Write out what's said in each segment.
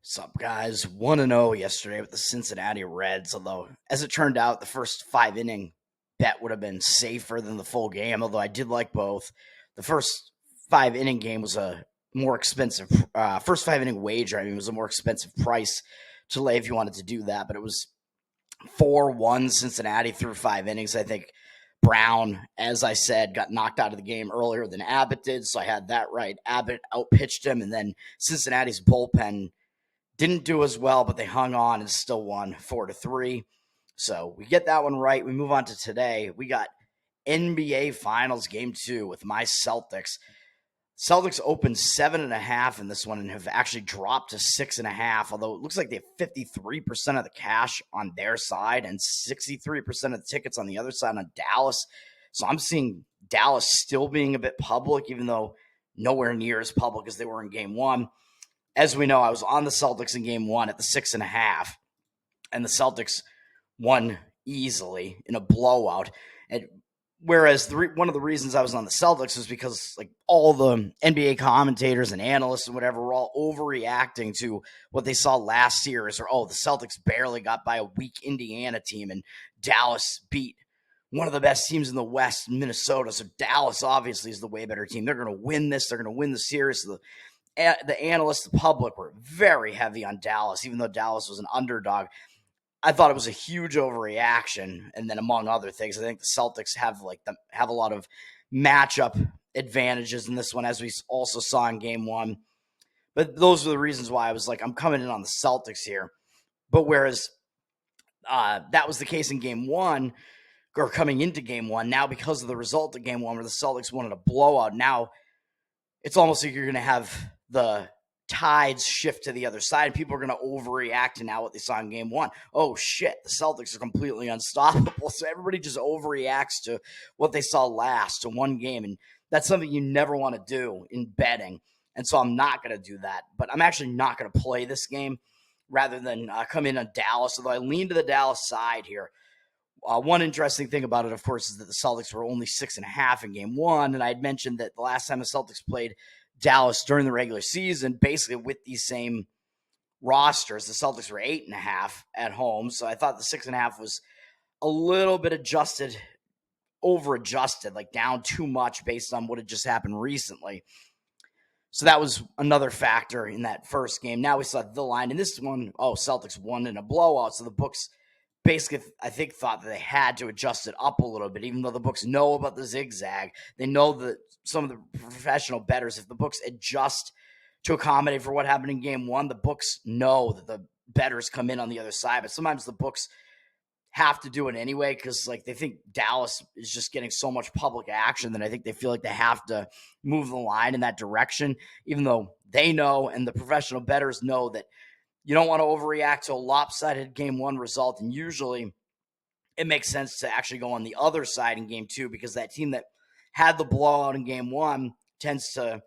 What's up, guys? 1-0 yesterday with the Cincinnati Reds. Although, as it turned out, the first 5 inning bet would have been safer than the full game. Although I did like both. The first 5 inning game was a more expensive, first 5 inning wager. Was a more expensive price to lay if you wanted to do that. But it was 4-1 Cincinnati through 5 innings. I think Brown, as I said, got knocked out of the game earlier than Abbott did. So I had that right. Abbott outpitched him, and then Cincinnati's bullpen didn't do as well, but they hung on and still won 4-3. So we get that one right. We move on to today. We got NBA Finals Game 2 with my Celtics. Celtics opened 7.5 in this one and have actually dropped to 6.5, although it looks like they have 53% of the cash on their side and 63% of the tickets on the other side on Dallas. So I'm seeing Dallas still being a bit public, even though nowhere near as public as they were in Game 1. As we know, I was on the Celtics in Game 1 at the 6.5, and the Celtics won easily in a blowout. And whereas one of the reasons I was on the Celtics was because all the NBA commentators and analysts and whatever were all overreacting to what they saw last series, or the Celtics barely got by a weak Indiana team, and Dallas beat one of the best teams in the West, Minnesota. So Dallas obviously is the way better team. They're going to win this. They're going to win the series. The analysts, the public, were very heavy on Dallas, even though Dallas was an underdog. I thought it was a huge overreaction. And then, among other things, I think the Celtics have a lot of matchup advantages in this one, as we also saw in Game 1. But those are the reasons why I was I'm coming in on the Celtics here. But whereas that was the case in Game 1, or coming into Game 1, now because of the result of Game 1 where the Celtics wanted a blowout, now it's almost like you're going to have the tides shift to the other side. People are going to overreact to now what they saw in Game 1. Oh, shit, the Celtics are completely unstoppable. So everybody just overreacts to what they saw last, to one game. And that's something you never want to do in betting. And so I'm not going to do that. But I'm actually not going to play this game rather than come in on Dallas, although I lean to the Dallas side here. One interesting thing about it, of course, is that the Celtics were only 6.5 in Game 1. And I had mentioned that the last time the Celtics played Dallas during the regular season, basically with these same rosters, the Celtics were 8.5 at home. So I thought the 6.5 was a little bit over-adjusted, down too much based on what had just happened recently. So that was another factor in that first game. Now we saw the line in this one. Celtics won in a blowout. So the books basically, I think, thought that they had to adjust it up a little bit, even though the books know about the zigzag. They know that some of the professional bettors, if the books adjust to accommodate for what happened in Game 1, the books know that the bettors come in on the other side. But sometimes the books have to do it anyway because they think Dallas is just getting so much public action that I think they feel like they have to move the line in that direction, even though they know and the professional bettors know that you don't want to overreact to a lopsided Game 1 result, and usually it makes sense to actually go on the other side in Game 2 because that team that had the blowout in Game 1 tends to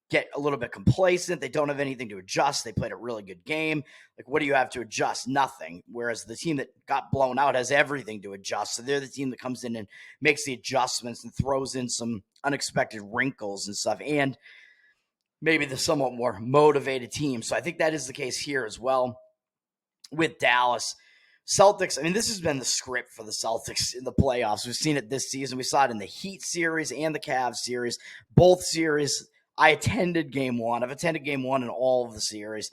get a little bit complacent. They don't have anything to adjust. They played a really good game. What do you have to adjust? Nothing. Whereas the team that got blown out has everything to adjust. So they're the team that comes in and makes the adjustments and throws in some unexpected wrinkles and stuff, and maybe the somewhat more motivated team. So I think that is the case here as well with Dallas. Celtics, this has been the script for the Celtics in the playoffs. We've seen it this season. We saw it in the Heat series and the Cavs series. Both series, I attended Game 1. I've attended Game 1 in all of the series,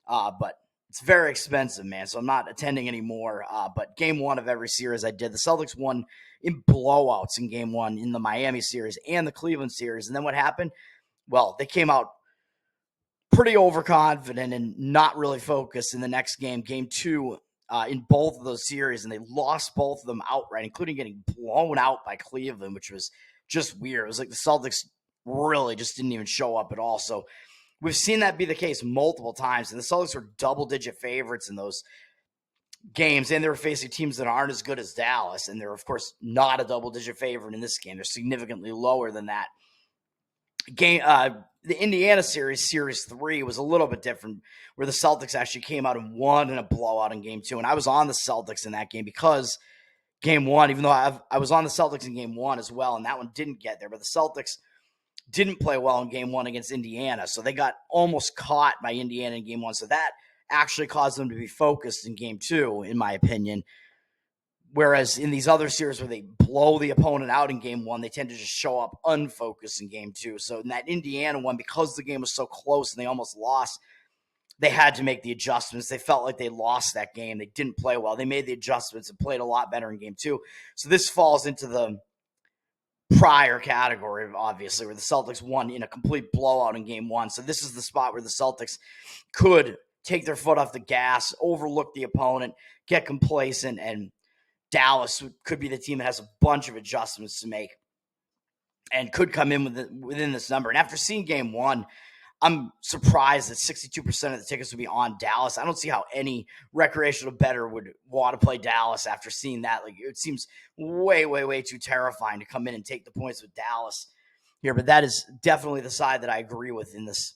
but it's very expensive, man, so I'm not attending anymore. But Game 1 of every series I did, the Celtics won in blowouts in Game 1 in the Miami series and the Cleveland series. And then what happened? Well, they came out pretty overconfident and not really focused in the next game, Game 2, in both of those series, and they lost both of them outright, including getting blown out by Cleveland, which was just weird. It was like the Celtics really just didn't even show up at all. So we've seen that be the case multiple times, and the Celtics were double-digit favorites in those games, and they were facing teams that aren't as good as Dallas, and they're, of course, not a double-digit favorite in this game. They're significantly lower than that. The Indiana series 3, was a little bit different, where the Celtics actually came out and won in a blowout in Game 2. And I was on the Celtics in that game because Game 1, even though I was on the Celtics in Game 1 as well, and that one didn't get there. But the Celtics didn't play well in Game 1 against Indiana, so they got almost caught by Indiana in Game 1. So that actually caused them to be focused in game 2, in my opinion. Whereas in these other series where they blow the opponent out in game 1, they tend to just show up unfocused in game 2. So in that Indiana one, because the game was so close and they almost lost, they had to make the adjustments. They felt like they lost that game. They didn't play well. They made the adjustments and played a lot better in game 2. So this falls into the prior category, obviously, where the Celtics won in a complete blowout in game 1. So this is the spot where the Celtics could take their foot off the gas, overlook the opponent, get complacent, and Dallas could be the team that has a bunch of adjustments to make and could come in within this number. And after seeing game 1, I'm surprised that 62% of the tickets would be on Dallas. I don't see how any recreational bettor would want to play Dallas after seeing that. Like, it seems way, way, way too terrifying to come in and take the points with Dallas here. But that is definitely the side that I agree with in this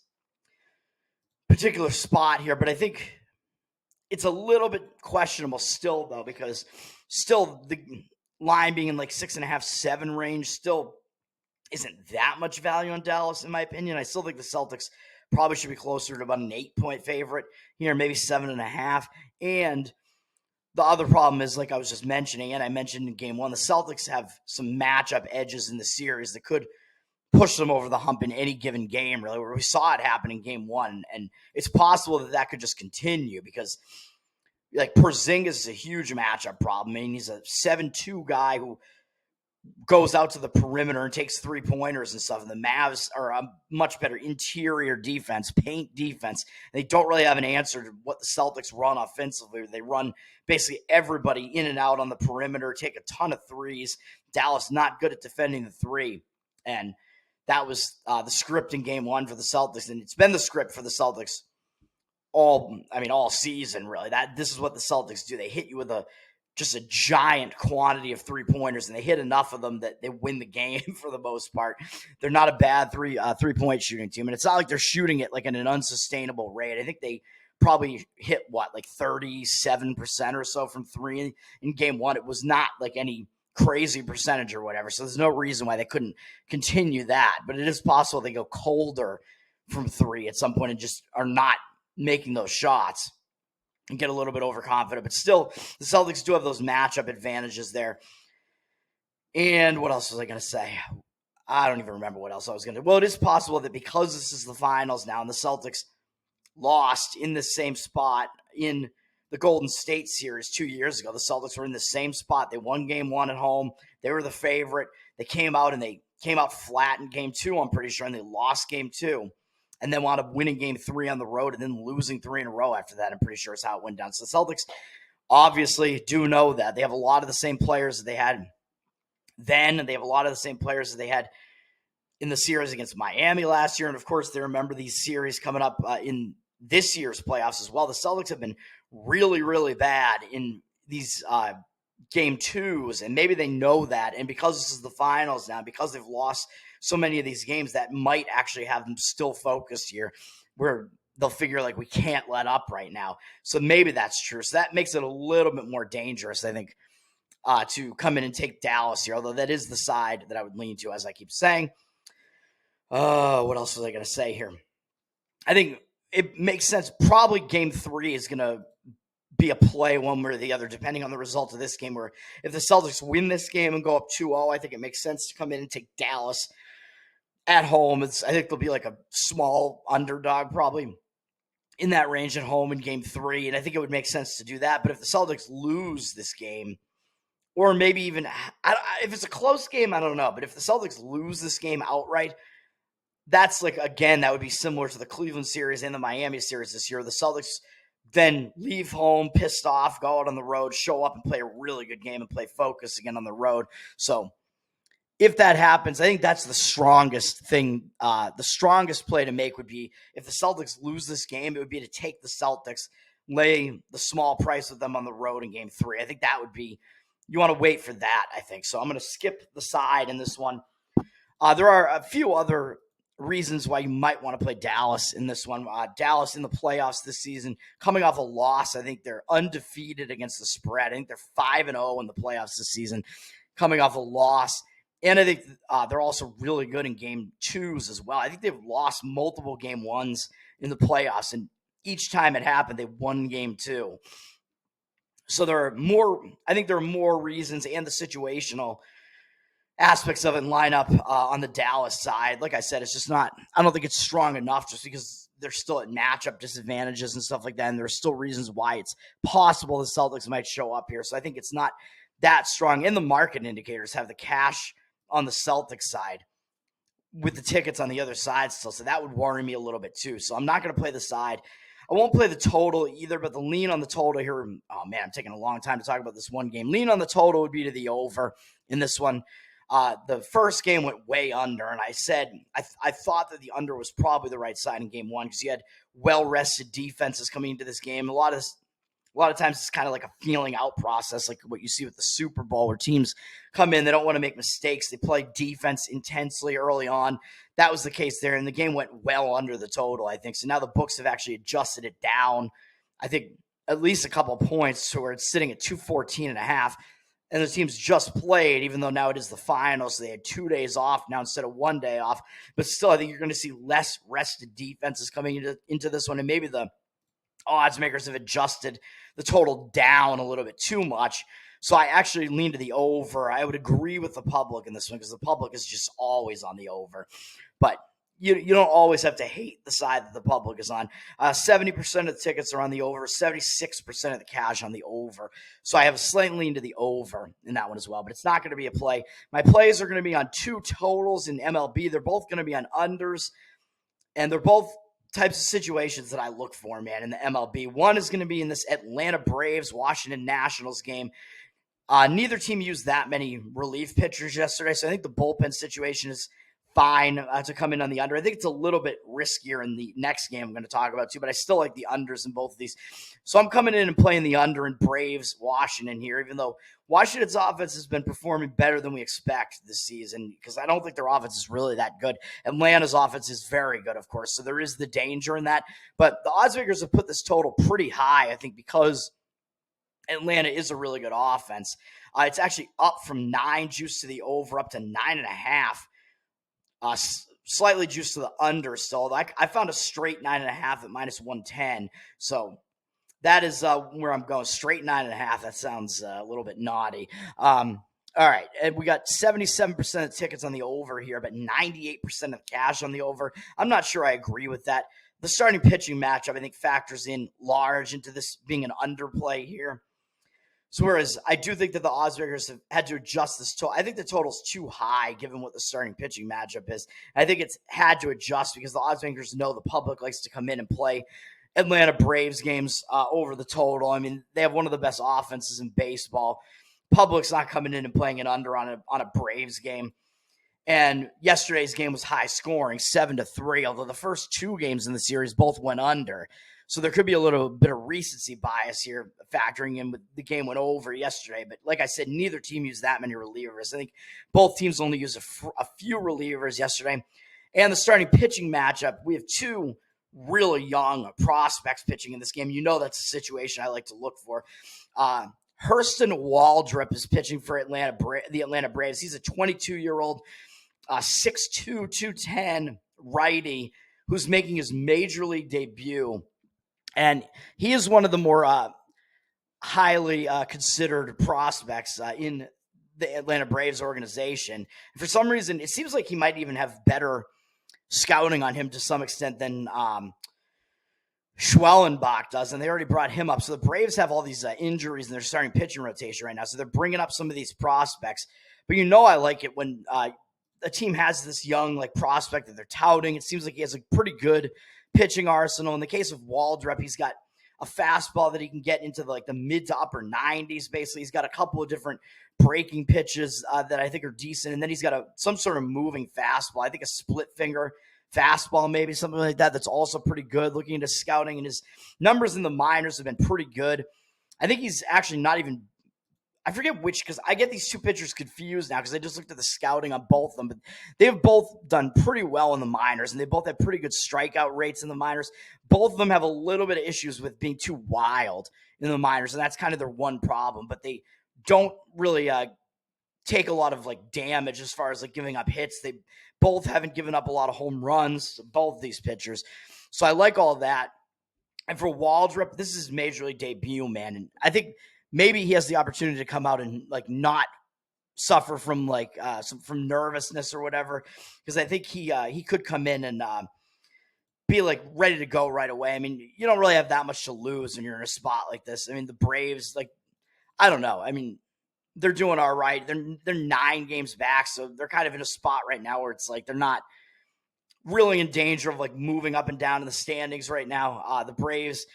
particular spot here. But I think it's a little bit questionable still, though, because still the line being in like 6.5, 7 range still isn't that much value on Dallas, in my opinion. I still think the Celtics probably should be closer to about an 8-point favorite here, maybe 7.5. And the other problem is, like I was just mentioning, and I mentioned in game 1, the Celtics have some matchup edges in the series that could push them over the hump in any given game, really, where we saw it happen in game 1. And it's possible that that could just continue because, like, Porzingis is a huge matchup problem. I mean, he's a 7'2" guy who goes out to the perimeter and takes 3-pointers and stuff. And the Mavs are a much better interior defense, paint defense. They don't really have an answer to what the Celtics run offensively. They run basically everybody in and out on the perimeter, take a ton of threes. Dallas not good at defending the 3. And that was the script in game 1 for the Celtics. And it's been the script for the Celtics all season, really. This is what the Celtics do. They hit you with just a giant quantity of 3-pointers, and they hit enough of them that they win the game for the most part. They're not a bad three-point shooting team, and it's not like they're shooting it like at an unsustainable rate. I think they probably hit, like 37% or so from 3 in game 1. It was not like any crazy percentage or whatever, so there's no reason why they couldn't continue that. But it is possible they go colder from 3 at some point and just are not making those shots and get a little bit overconfident. But still, the Celtics do have those matchup advantages there. And what else was I going to say? I don't even remember what else I was going to do. Well, it is possible that because this is the finals now and the Celtics lost in the same spot in the Golden State series 2 years ago, the Celtics were in the same spot. They won game 1 at home. They were the favorite. They came out flat in game 2, I'm pretty sure, and they lost game 2. And then wound up winning game 3 on the road and then losing 3 in a row after that, I'm pretty sure is how it went down. So the Celtics obviously do know that. They have a lot of the same players that they had then, and they have a lot of the same players that they had in the series against Miami last year. And, of course, they remember these series coming up in this year's playoffs as well. The Celtics have been really, really bad in these game 2s, and maybe they know that. And because this is the finals now, because they've lost so many of these games, that might actually have them still focused here, where they'll figure, like, we can't let up right now. So maybe that's true. So that makes it a little bit more dangerous, I think, to come in and take Dallas here, although that is the side that I would lean to, as I keep saying. What else was I going to say here? I think it makes sense. Probably game 3 is going to be a play one way or the other, depending on the result of this game, where if the Celtics win this game and go up 2-0, I think it makes sense to come in and take Dallas at home. I think they'll be like a small underdog probably in that range at home in game 3. And I think it would make sense to do that. But if the Celtics lose this game, or maybe even if it's a close game, I don't know. But if the Celtics lose this game outright, that's like, again, that would be similar to the Cleveland series and the Miami series this year. The Celtics then leave home pissed off, go out on the road, show up and play a really good game and play focus again on the road. So if that happens, I think that's the strongest thing. The strongest play to make would be if the Celtics lose this game, it would be to take the Celtics, lay the small price with them on the road in game 3. I think that would be, you want to wait for that, I think. So I'm going to skip the side in this one. There are a few other reasons why you might want to play Dallas in this one. Dallas in the playoffs this season, coming off a loss. I think they're undefeated against the spread. I think they're 5-0 in the playoffs this season, coming off a loss. And I think they're also really good in game 2s as well. I think they've lost multiple game 1s in the playoffs. And each time it happened, they won game 2. So I think there are more reasons, and the situational aspects of it line up on the Dallas side. Like I said, it's just not, I don't think it's strong enough just because they're still at matchup disadvantages and stuff like that. And there's still reasons why it's possible the Celtics might show up here. So I think it's not that strong. And the market indicators have the cash on the Celtics side with the tickets on the other side still. So that would worry me a little bit too. So I'm not going to play the side. I won't play the total either, but the lean on the total here, oh man, I'm taking a long time to talk about this one game. Lean on the total would be to the over in this one. The first game went way under, and I said I thought that the under was probably the right side in game 1 because you had well-rested defenses coming into this game. A lot of times it's kind of like a feeling out process, like what you see with the Super Bowl, where teams come in, they don't want to make mistakes. They play defense intensely early on. That was the case there, and the game went well under the total, I think. So now the books have actually adjusted it down, I think, at least a couple of points to where it's sitting at 214.5. And the teams just played, even though now it is the finals. So they had 2 days off now instead of 1 day off. But still, I think you're going to see less rested defenses coming into this one. And maybe the odds makers have adjusted the total down a little bit too much. So I actually lean to the over. I would agree with the public in this one because the public is just always on the over. But you don't always have to hate the side that the public is on. 70% of the tickets are on the over, 76% of the cash on the over. So I have a slight lean to the over in that one as well, but it's not going to be a play. My plays are going to be on 2 totals in MLB. They're both going to be on unders, and they're both types of situations that I look for, man, in the MLB. One is going to be in this Atlanta Braves, Washington Nationals game. Neither team used that many relief pitchers yesterday, so I think the bullpen situation is fine to come in on the under. I think it's a little bit riskier in the next game I'm going to talk about too, but I still like the unders in both of these. So I'm coming in and playing the under in Braves Washington here, even though Washington's offense has been performing better than we expect this season because I don't think their offense is really that good. Atlanta's offense is very good, of course, so there is the danger in that. But the odds makers have put this total pretty high, I think, because Atlanta is a really good offense. It's actually up from 9 juice to the over, up to 9.5. Slightly juiced to the under still. I found a straight 9.5 at minus 110. So that is where I'm going. Straight 9.5. That sounds a little bit naughty. All right. And we got 77% of tickets on the over here, but 98% of cash on the over. I'm not sure I agree with that. The starting pitching matchup, I think, factors in large into this being an underplay here. So whereas I do think that the odds makers have had to adjust this total. I think the total's too high given what the starting pitching matchup is. I think it's had to adjust because the odds makers know the public likes to come in and play Atlanta Braves games over the total. I mean, they have one of the best offenses in baseball. Public's not coming in and playing an under on a Braves game. And yesterday's game was high scoring, 7-3, although the first 2 games in the series both went under. So there could be a little bit of recency bias here factoring in with the game went over yesterday. But like I said, neither team used that many relievers. I think both teams only used a few relievers yesterday. And the starting pitching matchup, we have 2 really young prospects pitching in this game. You know that's a situation I like to look for. Hurston Waldrop is pitching for the Atlanta Braves. He's a 22-year-old, 6'2", 210 righty who's making his major league debut. And he is one of the more highly considered prospects in the Atlanta Braves organization. For some reason, it seems like he might even have better scouting on him to some extent than Schwellenbach does, and they already brought him up. So the Braves have all these injuries in their starting pitching rotation right now, so they're bringing up some of these prospects. But I like it when a team has this young prospect that they're touting. It seems like he has a pretty good pitching arsenal. In the case of Waldrop, he's got a fastball that he can get into the mid to upper 90s. Basically, he's got a couple of different breaking pitches that I think are decent, and then he's got some sort of moving fastball. I think a split finger fastball, maybe something like that. That's also pretty good. Looking into scouting, and his numbers in the minors have been pretty good. I think he's actually not even. I forget which, because I get these 2 pitchers confused now because I just looked at the scouting on both of them. But they've both done pretty well in the minors, and they both have pretty good strikeout rates in the minors. Both of them have a little bit of issues with being too wild in the minors, and that's kind of their one problem. But they don't really take a lot of damage as far as giving up hits. They both haven't given up a lot of home runs, both these pitchers. So I like all that. And for Waldrop, this is his major league debut, man. And I think maybe he has the opportunity to come out and like not suffer from like from nervousness or whatever, because I think he could come in and be like ready to go right away. I mean, you don't really have that much to lose when you're in a spot like this. I mean, the Braves, like, I don't know. I mean, they're doing all right. They're 9 games back, so they're kind of in a spot right now where it's like they're not really in danger of like moving up and down in the standings right now. The Braves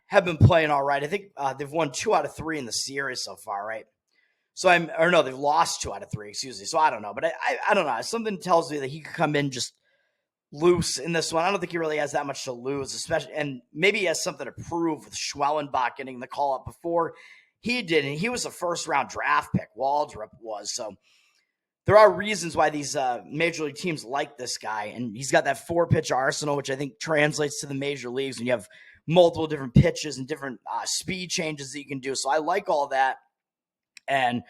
have been playing all right. I think they've won 2 out of 3 in the series so far, right? So they've lost 2 out of 3, excuse me. So I don't know, but I don't know. Something tells me that he could come in just loose in this one. I don't think he really has that much to lose, especially, and maybe he has something to prove with Schwellenbach getting the call up before he did, and he was a first-round draft pick. Waldrop was, so there are reasons why these major league teams like this guy, and he's got that 4-pitch arsenal, which I think translates to the major leagues when you have multiple different pitches and different speed changes that you can do. So I like all that, and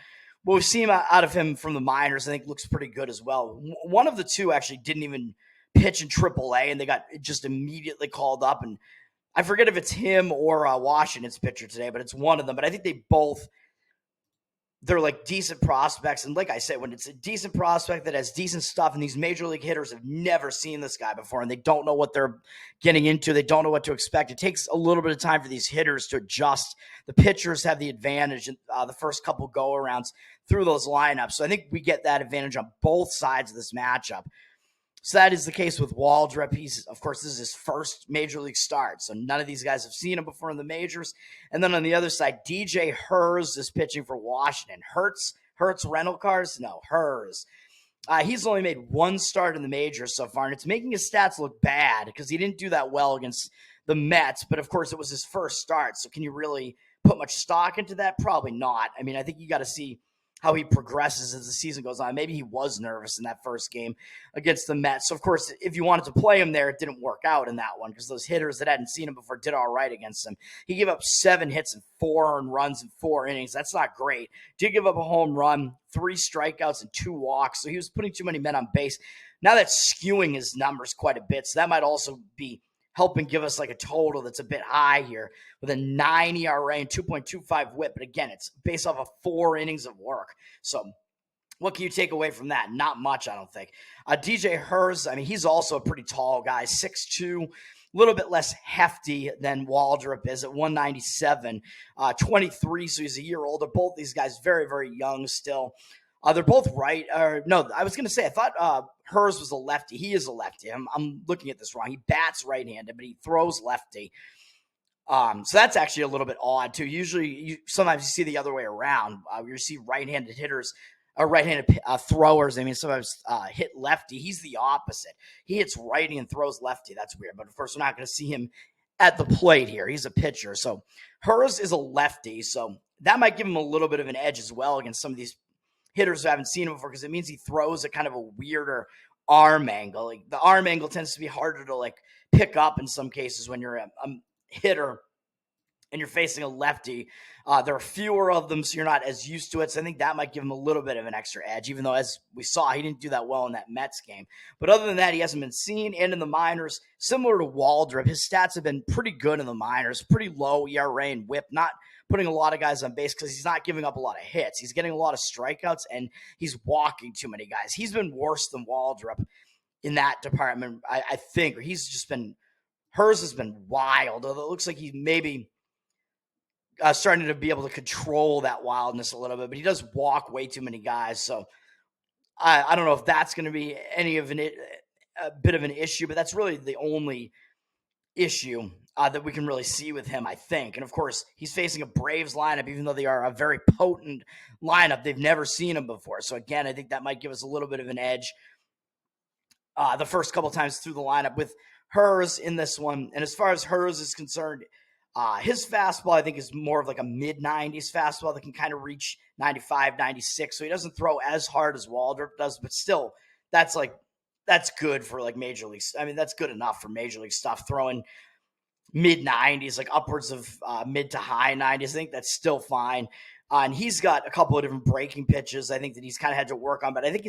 what we've seen out of him from the minors, I think, looks pretty good as well. One of the two actually didn't even pitch in AAA, and they got just immediately called up. And I forget if it's him or Washington's pitcher today, but it's one of them. But I think they're like decent prospects. And like I said, when it's a decent prospect that has decent stuff, and these major league hitters have never seen this guy before, and they don't know what they're getting into, they don't know what to expect. It takes a little bit of time for these hitters to adjust. The pitchers have the advantage in the first couple go-arounds through those lineups. So I think we get that advantage on both sides of this matchup. So that is the case with Waldrop. Of course, this is his first major league start, so none of these guys have seen him before in the majors. And then on the other side, DJ Herz is pitching for Washington. Hertz rental cars? No, Herz. He's only made 1 start in the majors so far, and it's making his stats look bad because he didn't do that well against the Mets. But of course, it was his first start, so can you really put much stock into that? Probably not. I mean, I think you got to see how he progresses as the season goes on. Maybe he was nervous in that first game against the Mets. So, of course, if you wanted to play him there, it didn't work out in that one because those hitters that hadn't seen him before did all right against him. He gave up 7 hits and 4 earned runs in 4 innings. That's not great. Did give up a home run, 3 strikeouts, and 2 walks. So he was putting too many men on base. Now that's skewing his numbers quite a bit. So that might also be helping give us like a total that's a bit high here with a 9 ERA and 2.25 whip. But again, it's based off of 4 innings of work. So what can you take away from that? Not much, I don't think. DJ Herz, I mean, he's also a pretty tall guy, 6'2", a little bit less hefty than Waldrop is at 197, 23, so he's a year older. Both these guys very, very young still. They're both right. No, I was going to say, I thought Herz was a lefty. He is a lefty. I'm looking at this wrong. He bats right-handed, but he throws lefty. So that's actually a little bit odd, too. Usually, sometimes you see the other way around. You see right-handed hitters, or right-handed throwers, sometimes hit lefty. He's the opposite. He hits righty and throws lefty. That's weird. But, of course, we're not going to see him at the plate here. He's a pitcher. So Herz is a lefty, so that might give him a little bit of an edge as well against some of these hitters who haven't seen him before, because it means he throws at kind of a weirder arm angle. Like, the arm angle tends to be harder to like pick up in some cases when you're a hitter and you're facing a lefty. There are fewer of them, so you're not as used to it. So I think that might give him a little bit of an extra edge, even though, as we saw, he didn't do that well in that Mets game. But other than that, he hasn't been seen. And in the minors, similar to Waldrop, his stats have been pretty good in the minors, pretty low ERA and whip, not putting a lot of guys on base because he's not giving up a lot of hits. He's getting a lot of strikeouts, and he's walking too many guys. He's been worse than Waldrop in that department, I think. Herz has been wild, although it looks like he's maybe starting to be able to control that wildness a little bit, but he does walk way too many guys. So I don't know if that's going to be a bit of an issue, but that's really the only issue that we can really see with him, I think. And of course, he's facing a Braves lineup, even though they are a very potent lineup. They've never seen him before. So again, I think that might give us a little bit of an edge the first couple times through the lineup with Herz in this one. And as far as Herz is concerned, his fastball, I think, is more of like a mid-90s fastball that can kind of reach 95, 96. So he doesn't throw as hard as Waldrop does, but still, that's good for like major league. I mean, that's good enough for major league stuff. Throwing mid-90s, like upwards of mid to high 90s, I think that's still fine. And he's got a couple of different breaking pitches I think that he's kind of had to work on. But I think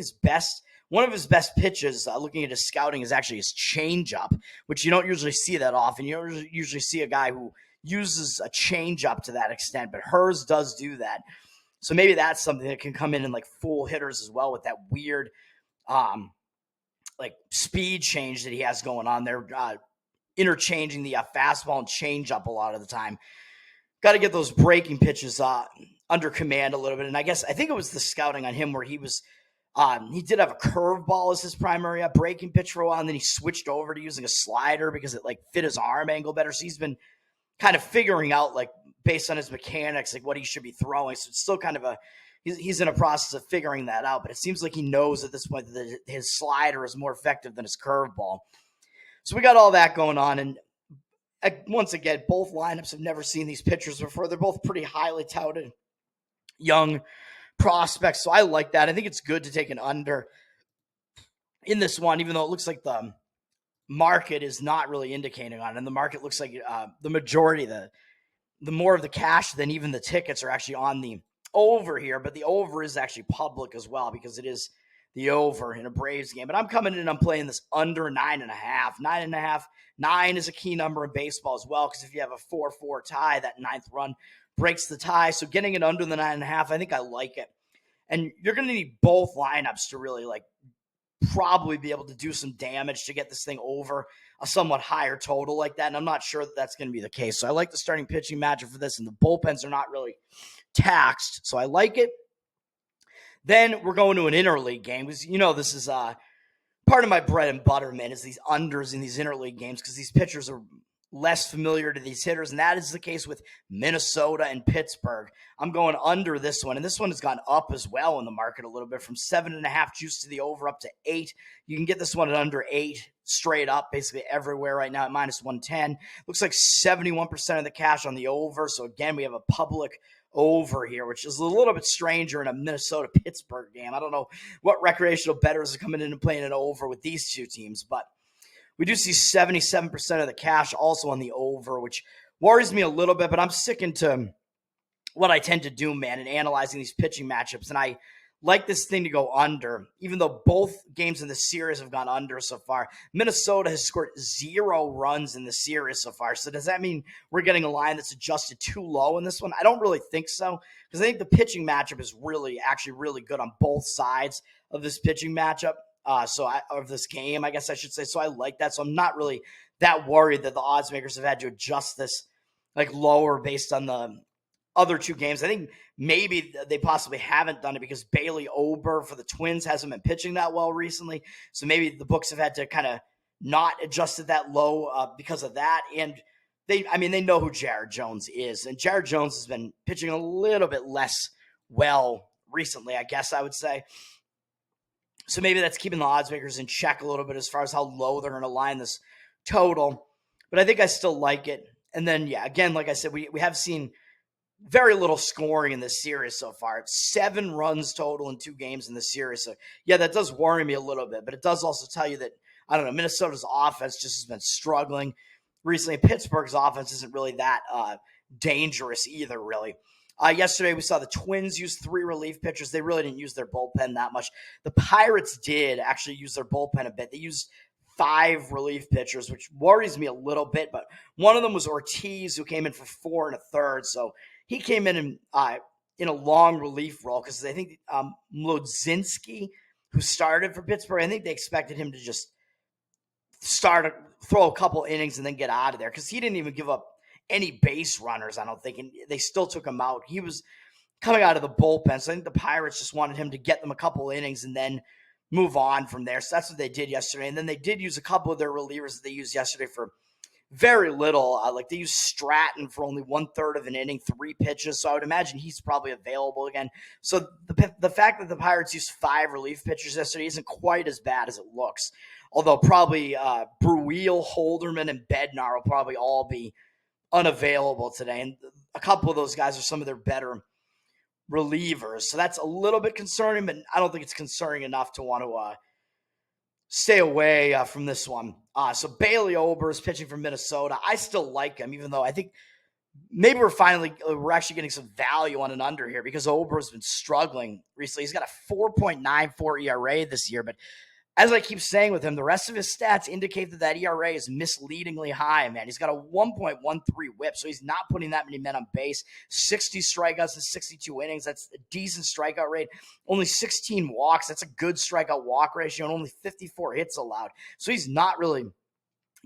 one of his best pitches, looking at his scouting, is actually his changeup, which you don't usually see that often. You don't usually see a guy who uses a changeup to that extent, but hers does do that. So maybe that's something that can come in and like fool hitters as well with that weird like speed change that he has going on there, interchanging the fastball and changeup a lot of the time. Got to get those breaking pitches under command a little bit. And I think it was the scouting on him where he did have a curveball as his primary breaking pitch for a while, and then he switched over to using a slider because it like fit his arm angle better. So he's been kind of figuring out, like, based on his mechanics, like what he should be throwing. So it's still kind of he's in a process of figuring that out, but it seems like he knows at this point that his slider is more effective than his curveball. So we got all that going on. And once again, both lineups have never seen these pitchers before. They're both pretty highly touted young prospects. So I like that. I think it's good to take an under in this one, even though it looks like the market is not really indicating on it. And the market looks like the majority, the more of the cash than even the tickets are actually on the over here. But the over is actually public as well because it is the over in a Braves game. But I'm coming in and I'm playing this under 9.5. 9.5. 9 is a key number in baseball as well, because if you have a 4-4 tie, that ninth run breaks the tie. So getting it under the 9.5, I think I like it. And you're going to need both lineups to really like probably be able to do some damage to get this thing over a somewhat higher total like that. And I'm not sure that that's going to be the case. So I like the starting pitching matchup for this, and the bullpens are not really taxed. So I like it. Then we're going to an interleague game because, this is part of my bread and butter, man, is these unders in these interleague games because these pitchers are less familiar to these hitters, and that is the case with Minnesota and Pittsburgh. I'm going under this one, and this one has gone up as well in the market a little bit, from 7.5 juice to the over up to 8. You can get this one at under 8 straight up basically everywhere right now at minus 110. Looks like 71% of the cash on the over, so again, we have a public over here, which is a little bit stranger in a Minnesota-Pittsburgh game. I don't know what recreational bettors are coming in and playing an over with these two teams, but we do see 77% of the cash also on the over, which worries me a little bit, but I'm sticking to what I tend to do, man, in analyzing these pitching matchups. And I like this thing to go under, even though both games in the series have gone under so far. Minnesota has scored 0 runs in the series so far. So does that mean we're getting a line that's adjusted too low in this one? I don't really think so, because I think the pitching matchup is actually really good on both sides of this pitching matchup. Of this game, I guess I should say. So I like that. So I'm not really that worried that the odds makers have had to adjust this like lower based on the other two games. I think maybe they possibly haven't done it because Bailey Ober for the Twins hasn't been pitching that well recently. So maybe the books have had to kind of not adjust it that low because of that. And they know who Jared Jones is. And Jared Jones has been pitching a little bit less well recently, I guess I would say. So maybe that's keeping the odds makers in check a little bit as far as how low they're going to line this total. But I think I still like it. And then, yeah, again, like I said, we have seen very little scoring in this series so far. It's 7 runs total in 2 games in the series. So, yeah, that does worry me a little bit. But it does also tell you that, I don't know, Minnesota's offense just has been struggling recently. Pittsburgh's offense isn't really that dangerous either, really. Yesterday, we saw the Twins use 3 relief pitchers. They really didn't use their bullpen that much. The Pirates did actually use their bullpen a bit. They used 5 relief pitchers, which worries me a little bit. But one of them was Ortiz, who came in for 4 1/3. So he came in a long relief role because I think Mlodzinski, who started for Pittsburgh, I think they expected him to just throw a couple innings and then get out of there because he didn't even give up any base runners, I don't think, and they still took him out. He was coming out of the bullpen, so I think the Pirates just wanted him to get them a couple innings and then move on from there. So that's what they did yesterday. And then they did use a couple of their relievers that they used yesterday for very little. Like they used Stratton for only 1/3 of an inning, 3 pitches. So I would imagine he's probably available again. So the fact that the Pirates used 5 relief pitchers yesterday isn't quite as bad as it looks. Although probably Bruihl, Holderman, and Bednar will probably all be unavailable today. And a couple of those guys are some of their better relievers. So that's a little bit concerning, but I don't think it's concerning enough to want to stay away from this one. So Bailey Ober is pitching for Minnesota. I still like him, even though I think maybe we're actually getting some value on an under here because Ober's been struggling recently. He's got a 4.94 ERA this year, but as I keep saying with him, the rest of his stats indicate that ERA is misleadingly high, man. He's got a 1.13 whip, so he's not putting that many men on base. 60 strikeouts in 62 innings. That's a decent strikeout rate. Only 16 walks. That's a good strikeout walk ratio, and only 54 hits allowed. So he's not really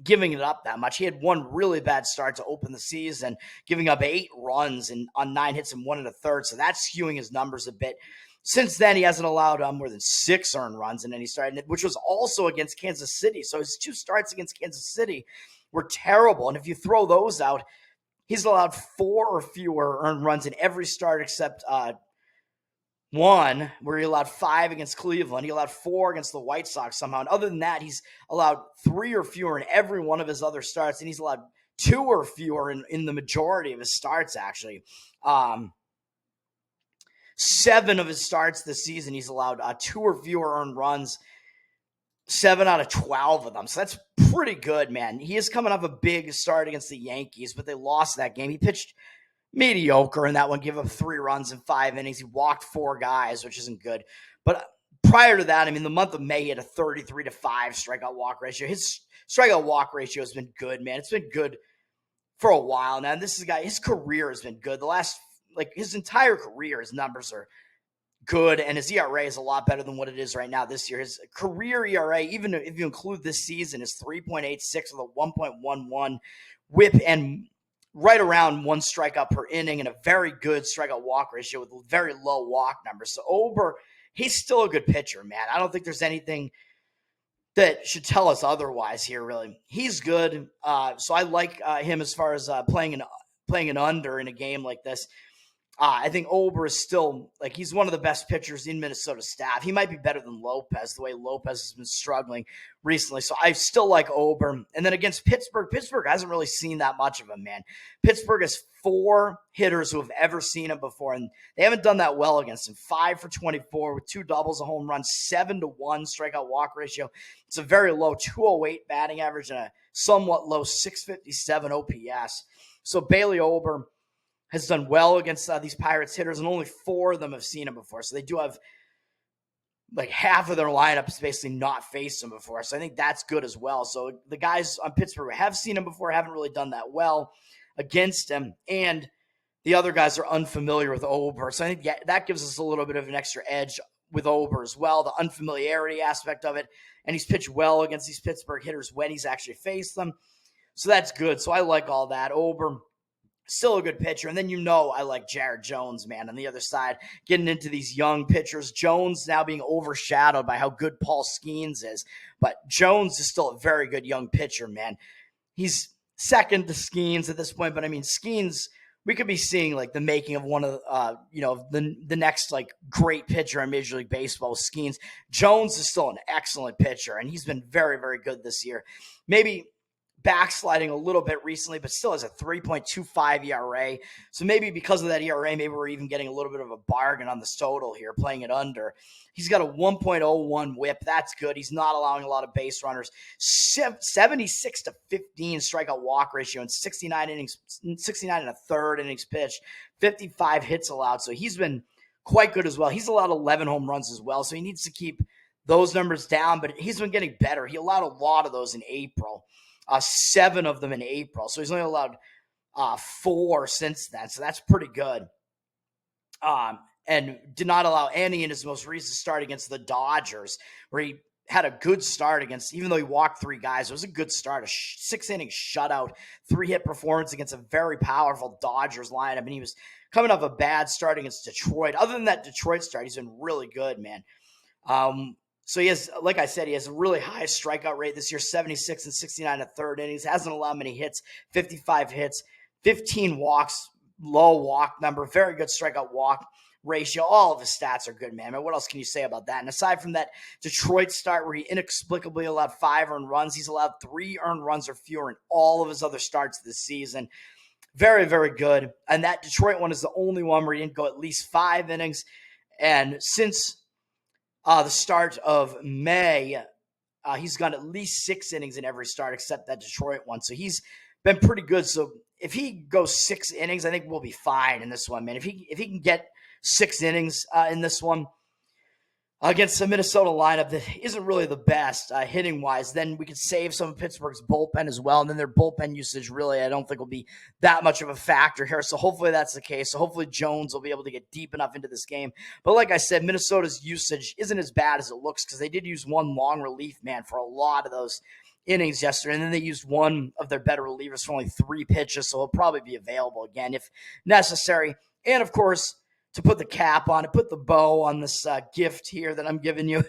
giving it up that much. He had one really bad start to open the season, giving up 8 runs on 9 hits and 1 1/3. So that's skewing his numbers a bit. Since then, he hasn't allowed more than 6 earned runs in any start, which was also against Kansas City. So his 2 starts against Kansas City were terrible. And if you throw those out, he's allowed 4 or fewer earned runs in every start except one, where he allowed 5 against Cleveland. He allowed 4 against the White Sox somehow. And other than that, he's allowed 3 or fewer in every one of his other starts. And he's allowed 2 or fewer in the majority of his starts, actually. 7 of his starts this season, he's allowed 2 or fewer earned runs, 7 out of 12 of them. So that's pretty good, man. He is coming off a big start against the Yankees, but they lost that game. He pitched mediocre in that one, gave up 3 runs in 5 innings. He walked 4 guys, which isn't good. But prior to that, I mean, the month of May, he had a 33-5 strikeout walk ratio. His strikeout walk ratio has been good, man. It's been good for a while now. And this is a guy, his career has been good. His entire career, his numbers are good, and his ERA is a lot better than what it is right now this year. His career ERA, even if you include this season, is 3.86 with a 1.11 whip and right around 1 strikeout per inning and a very good strikeout walk ratio with very low walk numbers. So Ober, he's still a good pitcher, man. I don't think there's anything that should tell us otherwise here, really. He's good. So I like him as far as playing an under in a game like this. I think Ober is still, he's one of the best pitchers in Minnesota staff. He might be better than Lopez, the way Lopez has been struggling recently. So I still like Ober. And then against Pittsburgh hasn't really seen that much of him, man. Pittsburgh has 4 hitters who have ever seen him before, and they haven't done that well against him. 5 for 24 with 2 doubles, a home run, 7-1 strikeout walk ratio. It's a very low 208 batting average and a somewhat low 657 OPS. So Bailey Ober has done well against these Pirates hitters, and only 4 of them have seen him before. So they do have half of their lineup has basically not faced him before. So I think that's good as well. So the guys on Pittsburgh have seen him before, haven't really done that well against him. And the other guys are unfamiliar with Ober. So I think that gives us a little bit of an extra edge with Ober as well, the unfamiliarity aspect of it. And he's pitched well against these Pittsburgh hitters when he's actually faced them. So that's good. So I like all that. Ober, still a good pitcher. And then I like Jared Jones, man, on the other side, getting into these young pitchers. Jones now being overshadowed by how good Paul Skeens is. But Jones is still a very good young pitcher, man. He's second to Skeens at this point. But, I mean, Skeens, we could be seeing, the making of one of, the next, great pitcher in Major League Baseball, Skeens. Jones is still an excellent pitcher, and he's been very, very good this year. Maybe backsliding a little bit recently, but still has a 3.25 ERA. So maybe because of that ERA, maybe we're even getting a little bit of a bargain on this total here, playing it under. He's got a 1.01 whip. That's good. He's not allowing a lot of base runners. 76-15 strikeout walk ratio in 69 and a third innings pitched, 55 hits allowed. So he's been quite good as well. He's allowed 11 home runs as well. So he needs to keep those numbers down, but he's been getting better. He allowed a lot of those in April. 7 of them in April. So he's only allowed 4 since then. So that's pretty good. And did not allow any in his most recent start against the Dodgers, where he had a good start against, even though he walked 3 guys, it was a good start, a 6-inning shutout, 3-hit performance against a very powerful Dodgers lineup. And he was coming off a bad start against Detroit. Other than that Detroit start, he's been really good, man. So he has, like I said, he has a really high strikeout rate this year, 76 and 69 and a third innings. Hasn't allowed many hits, 55 hits, 15 walks, low walk number, very good strikeout walk ratio. All of his stats are good, man. What else can you say about that? And aside from that Detroit start where he inexplicably allowed 5 earned runs, he's allowed 3 earned runs or fewer in all of his other starts this season. Very, very good. And that Detroit one is the only one where he didn't go at least 5 innings. And since the start of May, he's gone at least 6 innings in every start except that Detroit one. So he's been pretty good. So if he goes 6 innings, I think we'll be fine in this one, man. If he can get 6 innings in this one against the Minnesota lineup that isn't really the best hitting wise, then we could save some of Pittsburgh's bullpen as well. And then their bullpen usage really, I don't think will be that much of a factor here. So hopefully that's the case. So hopefully Jones will be able to get deep enough into this game. But like I said, Minnesota's usage isn't as bad as it looks because they did use one long relief man for a lot of those innings yesterday. And then they used one of their better relievers for only 3 pitches. So he'll probably be available again if necessary. And of course, to put the cap on it, put the bow on this gift here that I'm giving you.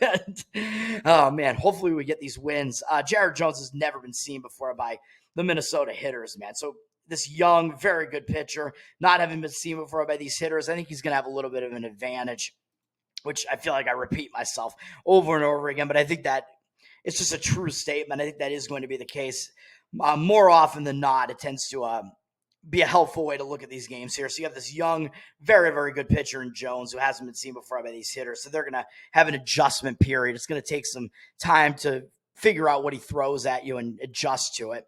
Oh, man, hopefully we get these wins. Jared Jones has never been seen before by the Minnesota hitters, man. So this young, very good pitcher, not having been seen before by these hitters, I think he's going to have a little bit of an advantage, which I feel like I repeat myself over and over again. But I think that it's just a true statement. I think that is going to be the case. More often than not, it tends to be a helpful way to look at these games here. So you have this young, very, very good pitcher in Jones who hasn't been seen before by these hitters. So they're going to have an adjustment period. It's going to take some time to figure out what he throws at you and adjust to it.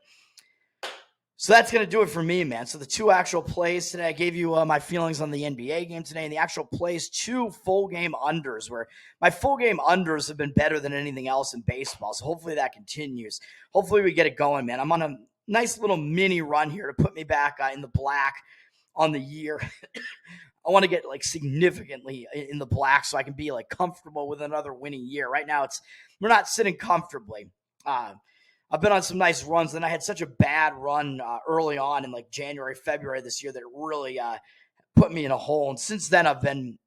So that's going to do it for me, man. So the 2 actual plays today, I gave you my feelings on the NBA game today, and the actual plays, 2 full game unders, where my full game unders have been better than anything else in baseball. So hopefully that continues. Hopefully we get it going, man. I'm on a nice little mini run here to put me back in the black on the year. I want to get like significantly in the black so I can be like comfortable with another winning year. Right now we're not sitting comfortably. I've been on some nice runs, and I had such a bad run early on in like January, February this year that it really put me in a hole. And since then, I've been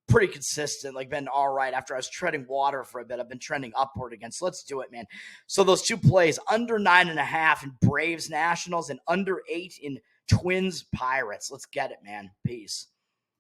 pretty consistent, like been all right. After I was treading water for a bit, I've been trending upward again. So let's do it, man. So those 2 plays, under 9.5 in Braves Nationals and under 8 in Twins Pirates. Let's get it, man. Peace.